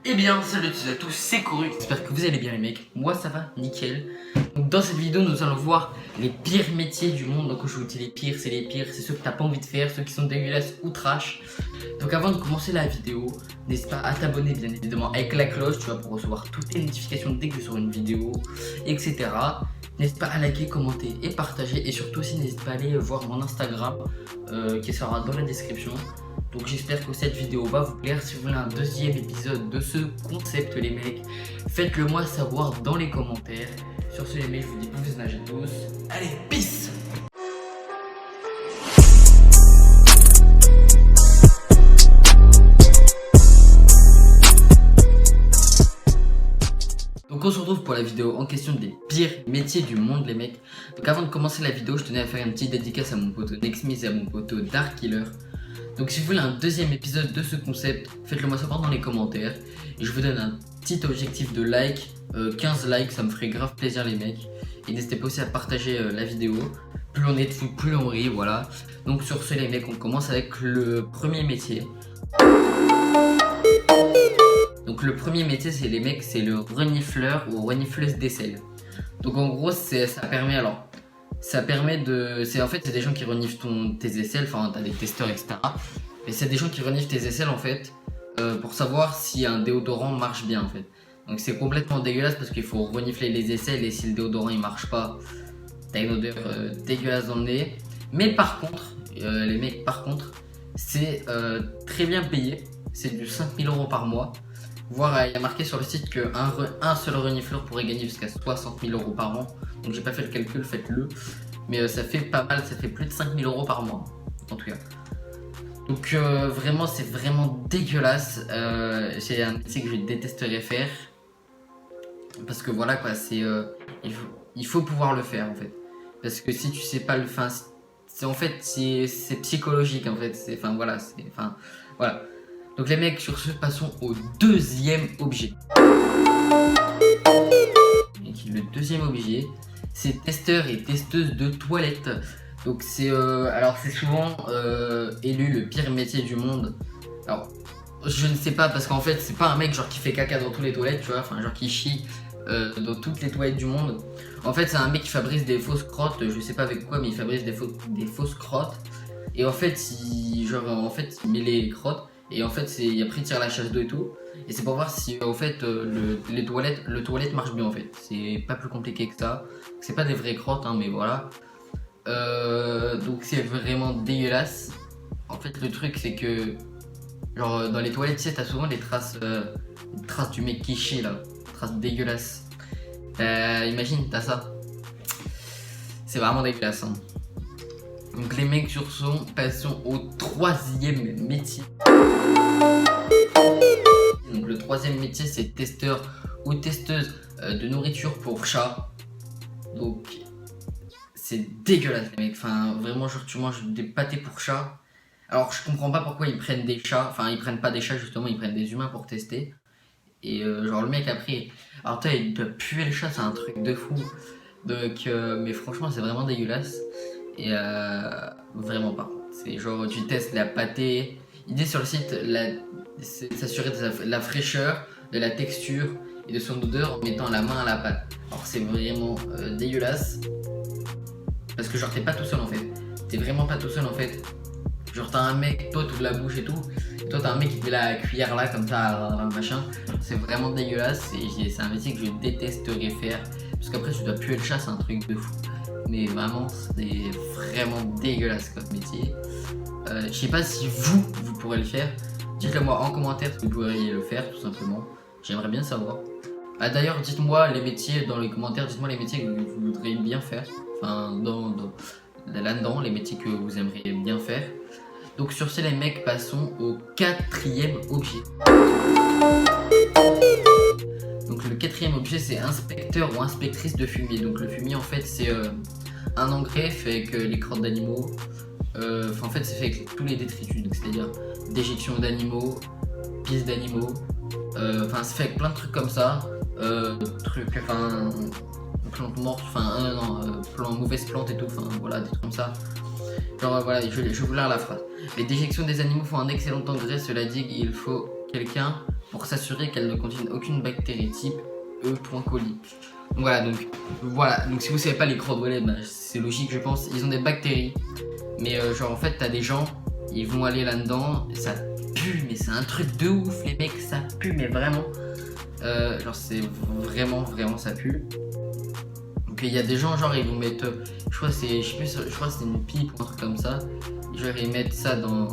Eh bien, salut à tous, c'est Coru. J'espère que vous allez bien les mecs, moi ça va, nickel. Donc dans cette vidéo, nous allons voir les pires métiers du monde. Donc quand je vous dis les pires, c'est ceux que t'as pas envie de faire, ceux qui sont dégueulasses ou trash. Donc avant de commencer la vidéo, n'hésite pas à t'abonner bien évidemment avec la cloche, tu vois, pour recevoir toutes les notifications dès que je sors une vidéo, etc. N'hésite pas à liker, commenter et partager. Et surtout aussi n'hésite pas à aller voir mon Instagram qui sera dans la description. Donc j'espère que cette vidéo va vous plaire. Si vous voulez un deuxième épisode de ce concept les mecs, faites-le moi savoir dans les commentaires. Sur ce les mecs, je vous dis bon visionnage à tous. Allez, peace. Donc on se retrouve pour la vidéo en question des pires métiers du monde les mecs. Donc avant de commencer la vidéo, je tenais à faire une petite dédicace à mon poteau Nexmis et à mon poteau Dark Killer. Donc si vous voulez un deuxième épisode de ce concept, faites-le moi savoir dans les commentaires. Et je vous donne un petit objectif de like, 15 likes, ça me ferait grave plaisir les mecs. Et n'hésitez pas aussi à partager la vidéo. Plus on est de fou, plus on rit, voilà. Donc sur ce les mecs, on commence avec le premier métier. Donc le premier métier c'est les mecs, c'est le renifleur ou renifleuse d'aisselle. Donc en gros ça permet alors... Ça permet de... En fait, c'est des gens qui reniflent tes aisselles, enfin, t'as des testeurs, etc. Mais c'est des gens qui reniflent tes aisselles, en fait, pour savoir si un déodorant marche bien, en fait. Donc c'est complètement dégueulasse parce qu'il faut renifler les aisselles et si le déodorant, il marche pas, t'as une odeur dégueulasse dans le nez. Mais par contre, les mecs, par contre, c'est très bien payé. C'est du 5000 € par mois. Voire, il y a marqué sur le site qu'un seul renifleur pourrait gagner jusqu'à 60 000 € par an. Donc j'ai pas fait le calcul, faites-le. Mais ça fait pas mal, ça fait plus de 5 000 € par mois. En tout cas. Donc vraiment, c'est vraiment dégueulasse. C'est un métier que je détesterais faire. Parce que voilà quoi, il faut pouvoir le faire en fait. Parce que si tu sais pas le faire, c'est psychologique en fait. Voilà. Donc les mecs, sur ce, passons au deuxième objet. Le deuxième objet, c'est testeur et testeuse de toilettes. Donc c'est souvent élu le pire métier du monde. Alors je ne sais pas parce qu'en fait c'est pas un mec genre qui fait caca dans toutes les toilettes, tu vois, enfin genre qui chie dans toutes les toilettes du monde. En fait c'est un mec qui fabrique des fausses crottes, je sais pas avec quoi mais il fabrique des fausses crottes. Et en fait il met les crottes. Et en fait, après il tire la chasse d'eau et tout. Et c'est pour voir si en fait le toilette marche bien en fait. C'est pas plus compliqué que ça. C'est pas des vraies crottes hein, mais voilà. Donc c'est vraiment dégueulasse. En fait le truc c'est que genre dans les toilettes tu sais t'as souvent des traces du mec qui chie là. Traces dégueulasses. Imagine t'as ça. C'est vraiment dégueulasse hein. Donc les mecs sur son, passons au troisième métier. Donc le troisième métier c'est testeur ou testeuse de nourriture pour chat. Donc c'est dégueulasse les mecs, enfin vraiment genre tu manges des pâtés pour chat. Alors je comprends pas pourquoi ils prennent des chats, enfin ils prennent pas des chats justement, ils prennent des humains pour tester. Et genre le mec après, alors toi il doit puer le chat, c'est un truc de fou. Donc mais franchement c'est vraiment dégueulasse. Et vraiment pas. C'est genre tu testes la pâtée. L'idée sur le site, c'est s'assurer de la fraîcheur, de la texture et de son odeur en mettant la main à la pâte. Alors c'est vraiment dégueulasse. Parce que genre t'es pas tout seul en fait. T'es vraiment pas tout seul en fait. Genre t'as un mec, toi t'ouvres la bouche et tout. Et toi t'as un mec qui te met la cuillère là comme ça, machin. C'est vraiment dégueulasse et c'est un métier que je détesterais faire. Parce qu'après tu dois puer le chat, c'est un truc de fou. Mais vraiment c'est vraiment dégueulasse comme métier. Je sais pas si vous pourrez le faire. Dites-le moi en commentaire si vous pourriez le faire tout simplement. J'aimerais bien savoir. D'ailleurs dites-moi les métiers dans les commentaires, dites-moi les métiers que vous voudriez bien faire. Enfin là-dedans les métiers que vous aimeriez bien faire. Donc sur ce les mecs, passons au quatrième objet. Donc le quatrième objet c'est inspecteur ou inspectrice de fumier. Donc le fumier en fait c'est un engrais fait avec les crottes d'animaux. En fait c'est fait avec tous les détritus, c'est-à-dire déjection d'animaux, pisse d'animaux. C'est fait avec plein de trucs comme ça. Plantes mortes, mauvaises plantes et tout, voilà des trucs comme ça. Genre voilà, je vais vous lire la phrase. Les déjections des animaux font un excellent engrais, cela dit il faut quelqu'un pour s'assurer qu'elles ne contiennent aucune bactérie type E. coli. Donc si vous savez pas les cordouillets, bah, c'est logique je pense, ils ont des bactéries. Mais genre en fait t'as des gens, ils vont aller là-dedans, et ça pue, mais c'est un truc de ouf les mecs, ça pue mais vraiment. Genre c'est vraiment ça pue. Donc il y a des gens genre ils vont mettre, je crois que c'est une pipe ou un truc comme ça. Genre ils mettent ça dans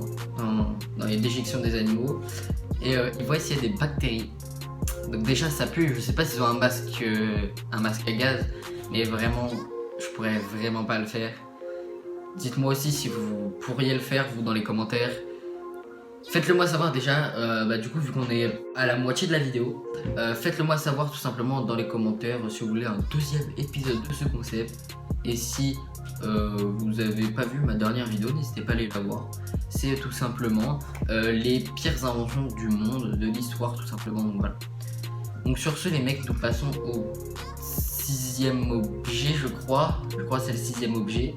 les déjections des animaux et ils voient s'il y a des bactéries. Donc déjà ça pue, je sais pas s'ils ont un masque à gaz, mais vraiment je pourrais vraiment pas le faire. Dites-moi aussi si vous pourriez le faire vous dans les commentaires. Faites-le moi savoir déjà, du coup vu qu'on est à la moitié de la vidéo, faites-le moi savoir tout simplement dans les commentaires si vous voulez un deuxième épisode de ce concept. Et si vous avez pas vu ma dernière vidéo, n'hésitez pas à aller la voir. C'est tout simplement les pires inventions du monde, de l'histoire tout simplement, donc voilà. Donc sur ce les mecs, nous passons au 6e objet je crois que c'est le 6e objet.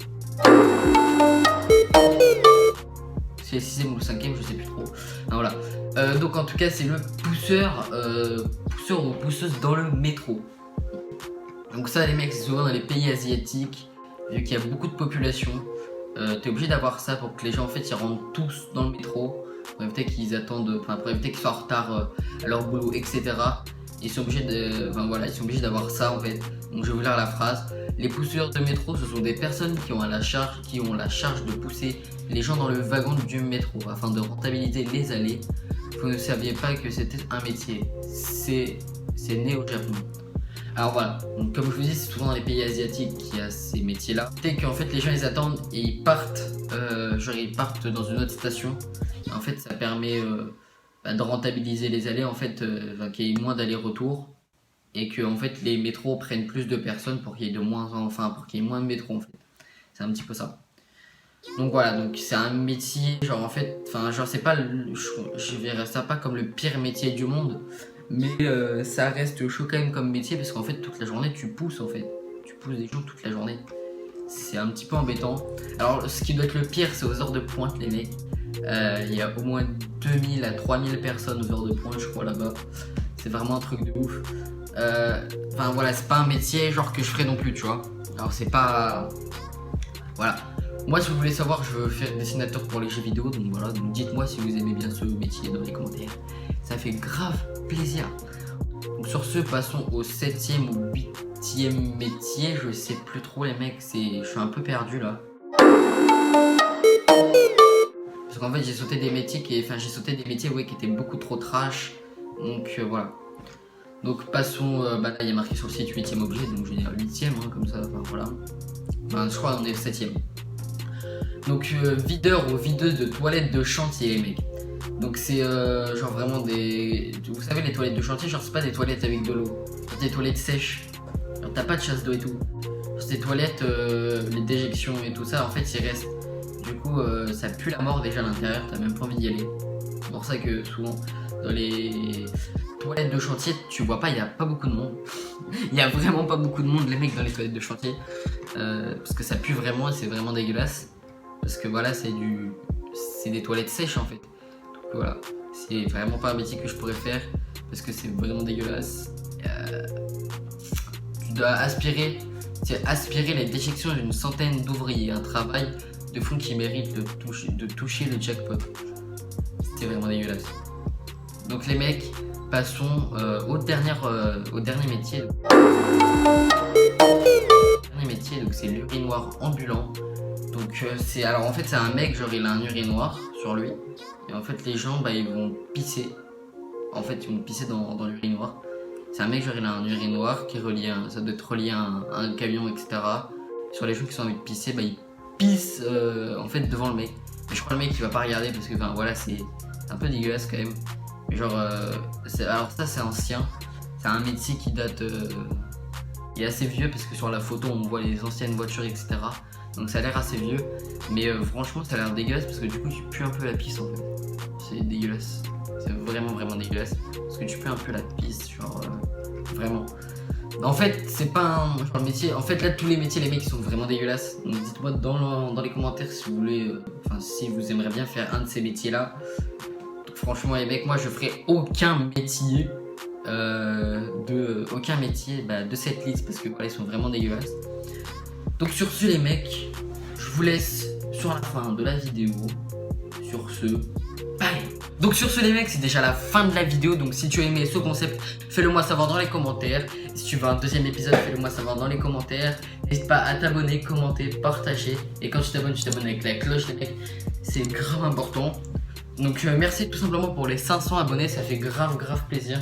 C'est le 6e ou le 5e, je sais plus trop. Ah, voilà. Donc en tout cas c'est le pousseur ou pousseuse dans le métro. Donc ça les mecs c'est souvent dans les pays asiatiques, vu qu'il y a beaucoup de population. T'es obligé d'avoir ça pour que les gens en fait ils rentrent tous dans le métro, pour éviter qu'ils attendent, pour éviter qu'ils soient en retard à leur boulot, etc. Ils sont obligés d'avoir ça en fait. Donc je vais vous lire la phrase. Les pousseurs de métro, ce sont des personnes qui ont la charge de pousser les gens dans le wagon du métro afin de rentabiliser les allées. Vous ne saviez pas que c'était un métier. C'est né au Japon. Alors voilà, donc comme je vous dis, c'est souvent dans les pays asiatiques qu'il y a ces métiers-là. C'est qu'en fait les gens ils attendent et ils partent dans une autre station. Et en fait ça permet de rentabiliser les allées, en fait, qu'il y ait moins d'allers-retours. Et que en fait les métros prennent plus de personnes pour qu'il y ait moins de métros en fait. C'est un petit peu ça. Donc voilà, donc c'est un métier genre en fait, c'est pas je verrais ça pas comme le pire métier du monde, mais ça reste chaud quand même comme métier parce qu'en fait toute la journée tu pousses des gens toute la journée. C'est un petit peu embêtant. Alors ce qui doit être le pire c'est aux heures de pointe les mecs. Il y a au moins 2000 à 3000 personnes aux heures de pointe je crois là-bas. C'est vraiment un truc de ouf. Voilà, c'est pas un métier genre que je ferais non plus, tu vois. Alors c'est pas... Voilà. Moi si vous voulez savoir, je veux faire dessinateur pour les jeux vidéo, donc voilà, donc dites-moi si vous aimez bien ce métier dans les commentaires. Ça fait grave plaisir. Donc sur ce, passons au 7e ou 8e métier. Je sais plus trop les mecs, je suis un peu perdu là. Parce qu'en fait j'ai sauté des métiers qui étaient beaucoup trop trash. Donc voilà. Donc passons, là il y a marqué sur le site 8e objet, donc je vais dire 8e comme ça, voilà. Je crois qu'on est 7e. Donc videur ou videuse de toilettes de chantier les mecs. Donc c'est genre vraiment des... Vous savez les toilettes de chantier, genre c'est pas des toilettes avec de l'eau, c'est des toilettes sèches. Genre t'as pas de chasse d'eau et tout. Ces toilettes, les déjections et tout ça en fait ils restent. Du coup ça pue la mort déjà à l'intérieur, t'as même pas envie d'y aller. C'est pour ça que souvent dans les toilettes de chantier, tu vois pas, il y a pas beaucoup de monde. Il y a vraiment pas beaucoup de monde les mecs dans les toilettes de chantier. Parce que ça pue vraiment et c'est vraiment dégueulasse. Parce que voilà, c'est des toilettes sèches en fait. Donc voilà, c'est vraiment pas un métier que je pourrais faire parce que c'est vraiment dégueulasse. Tu dois aspirer les déjections d'une centaine d'ouvriers, un travail de fond qui mérite de toucher le jackpot. C'était vraiment dégueulasse. Donc les mecs, passons au dernier métier. Le dernier métier, donc c'est l'urinoir ambulant. Donc c'est un mec, genre il a un urinoir sur lui. Et en fait les gens ils vont pisser. En fait ils vont pisser dans l'urinoir. C'est un mec, genre il a un urinoir qui est relié ça doit être relié à un camion, etc. Sur les gens qui ont envie de pisser, ils pissent en fait devant le mec. Mais je crois le mec il va pas regarder parce que voilà c'est un peu dégueulasse quand même. Mais genre alors ça c'est ancien. C'est un métier qui date il est assez vieux parce que sur la photo on voit les anciennes voitures, etc. Donc ça a l'air assez vieux, mais franchement ça a l'air dégueulasse parce que du coup tu pues un peu la pisse en fait. C'est dégueulasse, c'est vraiment dégueulasse parce que tu pues un peu la pisse, genre vraiment. En fait c'est pas un genre métier, en fait là tous les métiers les mecs ils sont vraiment dégueulasses. Donc dites-moi dans les commentaires si vous voulez, si vous aimeriez bien faire un de ces métiers là. franchement les mecs, moi je ferai aucun métier de cette liste parce que voilà, ils sont vraiment dégueulasses. Donc sur ce les mecs, je vous laisse sur la fin de la vidéo. Sur ce, bye. Donc sur ce les mecs, c'est déjà la fin de la vidéo. Donc si tu as aimé ce concept, fais-le moi savoir dans les commentaires. Si tu veux un deuxième épisode, fais-le moi savoir dans les commentaires. N'hésite pas à t'abonner, commenter, partager. Et quand tu t'abonnes avec la cloche les mecs. C'est grave important. Donc merci tout simplement pour les 500 abonnés, ça fait grave plaisir.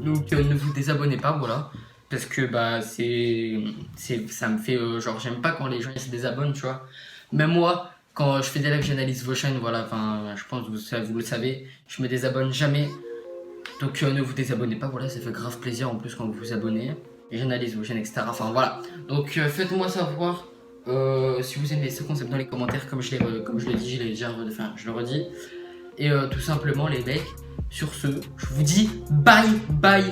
Donc ne vous désabonnez pas, voilà. Parce que bah ça me fait genre j'aime pas quand les gens ils se désabonnent, tu vois. Même moi, quand je fais des lives, j'analyse vos chaînes, voilà, enfin je pense que vous le savez, je me désabonne jamais. Donc ne vous désabonnez pas, voilà, ça fait grave plaisir en plus quand vous vous abonnez. Et j'analyse vos chaînes, etc. Enfin voilà. Donc faites-moi savoir si vous aimez ce concept dans les commentaires, comme je le dis, je le redis. Et tout simplement les mecs, sur ce, je vous dis bye.